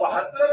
72